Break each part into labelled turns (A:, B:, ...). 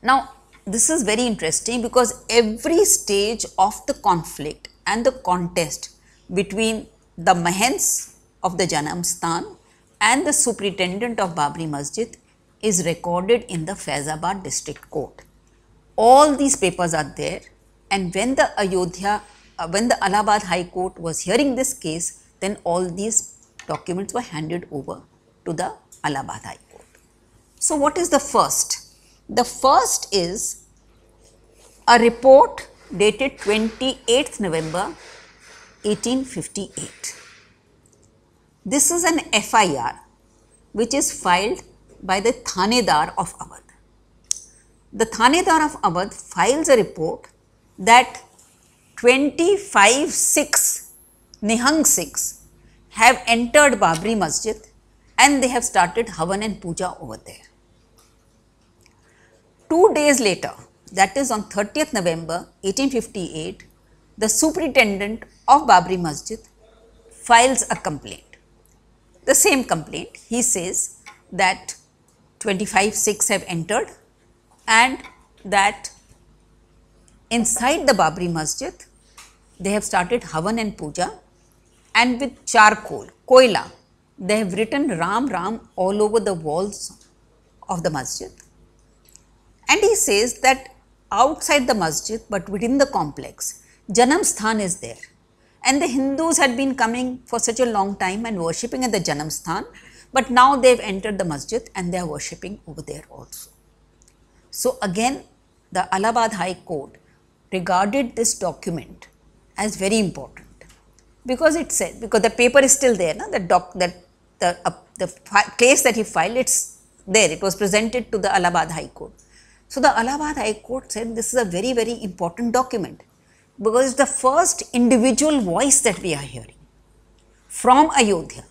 A: Now, this is very interesting because every stage of the conflict and the contest between the Mahants of the Janam Sthan and the superintendent of Babri Masjid is recorded in the Faizabad district court. All these papers are there, and when the when the Allahabad High Court was hearing this case, then all these documents were handed over to the Allahabad High Court. So, what is the first? The first is a report dated 28th November 1858. This is an FIR which is filed by the Thanedar of Awadh. The Thanedar of Awadh files a report that 25 Sikhs, Nihang Sikhs, have entered Babri Masjid and they have started Havan and Puja over there. 2 days later, that is on 30th November 1858, the superintendent of Babri Masjid files a complaint. The same complaint, he says that 25 Sikhs have entered and that inside the Babri Masjid, they have started Havan and Puja, and with charcoal, koila, they have written Ram Ram all over the walls of the masjid. And he says that outside the masjid, but within the complex, Janam Sthan is there. And the Hindus had been coming for such a long time and worshipping at the Janam Sthan, but now they have entered the masjid and they are worshipping over there also. So again, the Allahabad High Court regarded this document as very important, because it said, because the paper is still there, no? The case that he filed, it's there, it was presented to the Allahabad High Court. So the Allahabad High Court said this is a very, very important document, because it's the first individual voice that we are hearing from Ayodhya.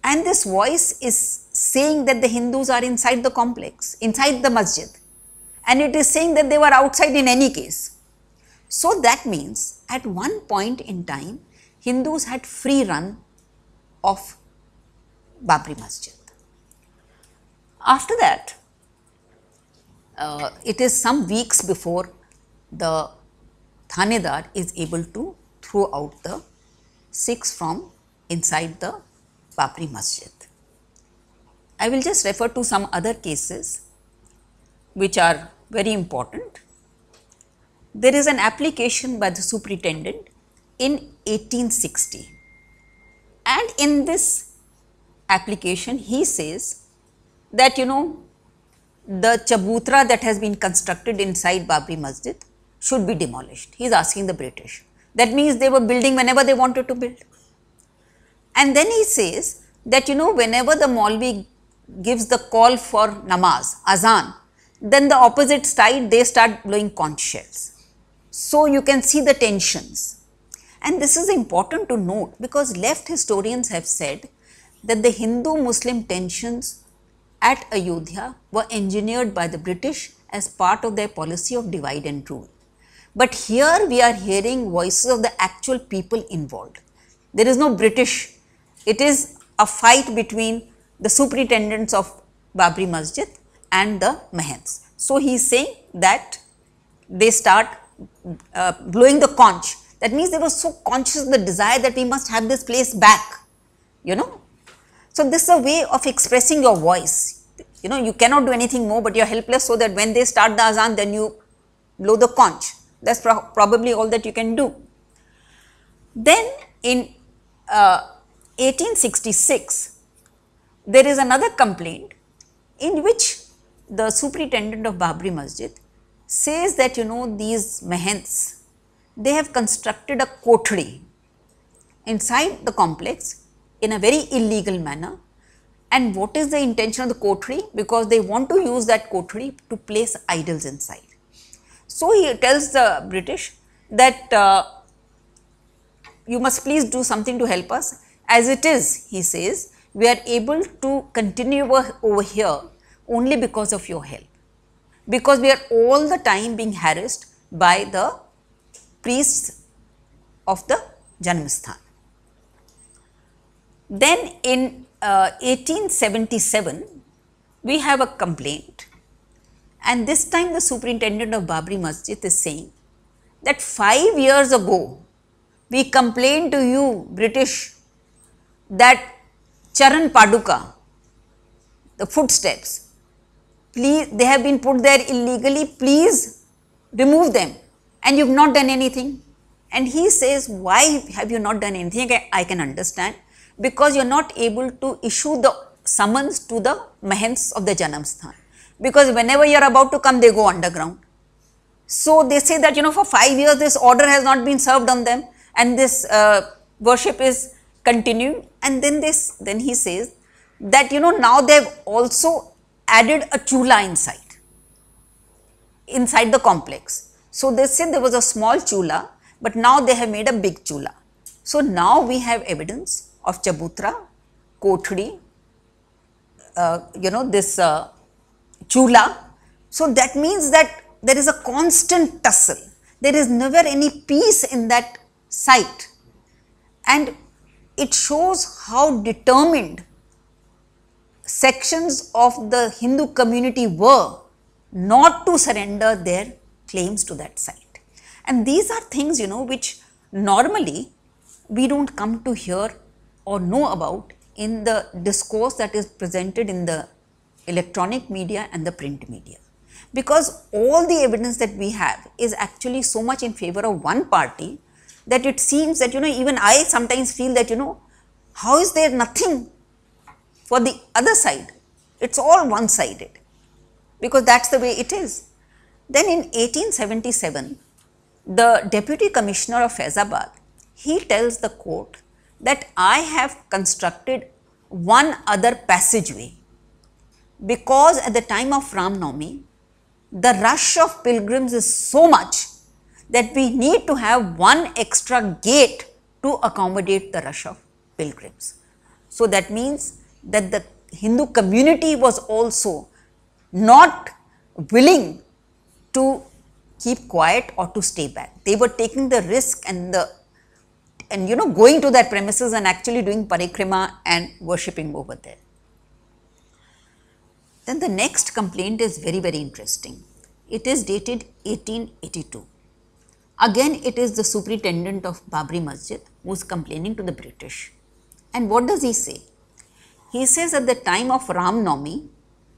A: And this voice is saying that the Hindus are inside the complex, inside the masjid, and it is saying that they were outside in any case. So that means at one point in time, Hindus had free run of Babri Masjid. After that, it is some weeks before the Thanedar is able to throw out the Sikhs from inside the Babri Masjid. I will just refer to some other cases which are very important. There is an application by the superintendent in 1860, and in this application he says that, you know, the chabutra that has been constructed inside Babri Masjid should be demolished. He is asking the British. That means they were building whenever they wanted to build. And then he says that, you know, whenever the Maulvi gives the call for namaz, azan, then the opposite side they start blowing conch shells. So you can see the tensions. And this is important to note, because left historians have said that the Hindu-Muslim tensions at Ayodhya were engineered by the British as part of their policy of divide and rule. But here we are hearing voices of the actual people involved. There is no British. It is a fight between the superintendents of Babri Masjid and the Mahants. So he is saying that they start blowing the conch. That means they were so conscious of the desire that we must have this place back, you know. So this is a way of expressing your voice. You know, you cannot do anything more, but you are helpless, so that when they start the azan, then you blow the conch. That's probably all that you can do. Then in 1866, there is another complaint in which the superintendent of Babri Masjid says that, you know, these Mahants, they have constructed a kothri inside the complex in a very illegal manner. And what is the intention of the kothri? Because they want to use that kothri to place idols inside. So he tells the British that you must please do something to help us. As it is, he says, we are able to continue over here only because of your help, because we are all the time being harassed by the priests of the Janamsthan. Then in 1877, we have a complaint, And this time the superintendent of Babri Masjid is saying that 5 years ago we complained to you British that Charan Paduka, the footsteps, please, they have been put there illegally, please remove them, and you have not done anything. And he says, why have you not done anything? I can understand, because you are not able to issue the summons to the mahants of the Janamsthan, because whenever you are about to come, they go underground. So they say that, for 5 years this order has not been served on them, and this worship is continuing. And then he says that, now they have also added a chula inside the complex. So they said there was a small chula, but now they have made a big chula. So now we have evidence of Chabutra, Kothri, this chula. So that means that there is a constant tussle. There is never any peace in that site. And it shows how determined sections of the Hindu community were not to surrender their claims to that site. And these are things, which normally we don't come to hear or know about in the discourse that is presented in the electronic media and the print media. Because all the evidence that we have is actually so much in favor of one party that it seems that, even I sometimes feel that, how is there nothing for the other side? It's all one-sided, because that's the way it is. Then in 1877, the Deputy Commissioner of Faizabad, he tells the court that I have constructed one other passageway, because at the time of Ram Navami, the rush of pilgrims is so much that we need to have one extra gate to accommodate the rush of pilgrims. So that means that the Hindu community was also not willing to keep quiet or to stay back. They were taking the risk and going to their premises and actually doing parikrama and worshipping over there. Then the next complaint is very, very interesting. It is dated 1882. Again, it is the superintendent of Babri Masjid who is complaining to the British. And what does he say? He says at the time of Ram Navami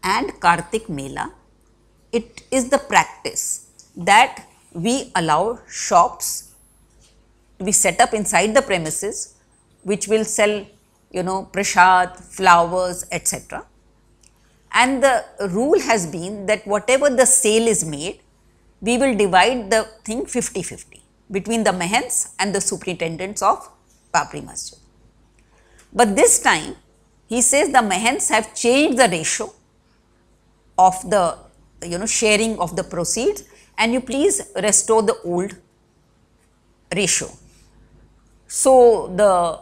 A: and Kartik Mela, it is the practice that we allow shops to be set up inside the premises which will sell, prasad, flowers, etc. And the rule has been that whatever the sale is made, we will divide the thing 50-50 between the mahants and the superintendents of Babri Masjid. But this time, he says the mahants have changed the ratio of the sharing of the proceeds, and you please restore the old ratio. So the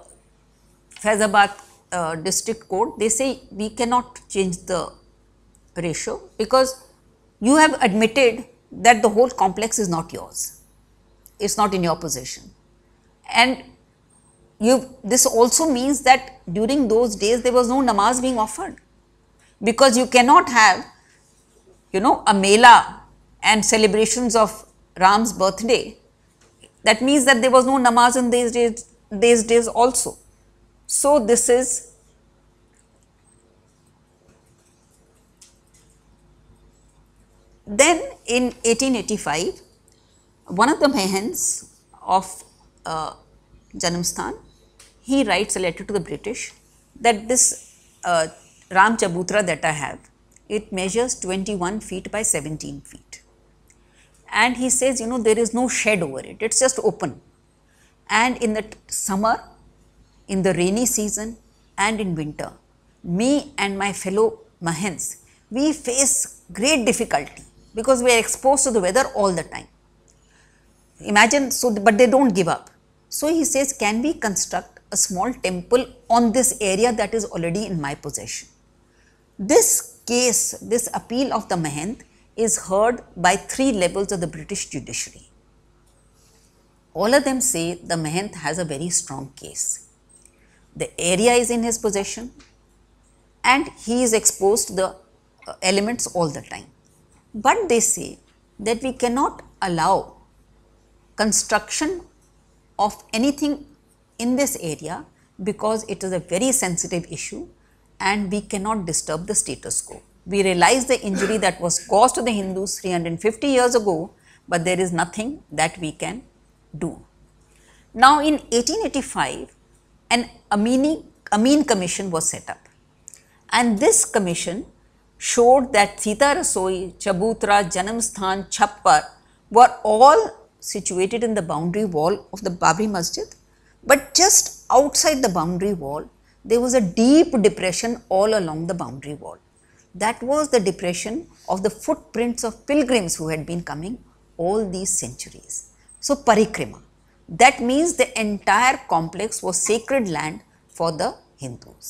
A: Faizabad district court, they say we cannot change the ratio because you have admitted that the whole complex is not yours. It's not in your possession. And this also means that during those days there was no namaz being offered, because you cannot have a mela and celebrations of Ram's birthday. That means that there was no namaz in these days also. So this is then in 1885, one of the mahants of Janamsthan, he writes a letter to the British that this Ram Chabutra that I have, it measures 21 feet by 17 feet. And he says, there is no shed over it, it's just open. And in the summer, in the rainy season and in winter, me and my fellow mahants, we face great difficulty because we are exposed to the weather all the time. Imagine, but they don't give up. So he says, can we construct a small temple on this area that is already in my possession? This case, this appeal of the mahant is heard by 3 levels of the British judiciary. All of them say the mahant has a very strong case. The area is in his possession and he is exposed to the elements all the time. But they say that we cannot allow construction of anything in this area because it is a very sensitive issue and we cannot disturb the status quo. We realize the injury that was caused to the Hindus 350 years ago, but there is nothing that we can do. Now in 1885, an Amin commission was set up, and this commission showed that Sita Rasoi, Chabutra, Janamsthan, Chhappar were all situated in the boundary wall of the Babri Masjid, but just outside the boundary wall there was a deep depression all along the boundary wall. That was the depression of the footprints of pilgrims who had been coming all these centuries. So parikrama, that means the entire complex was sacred land for the Hindus.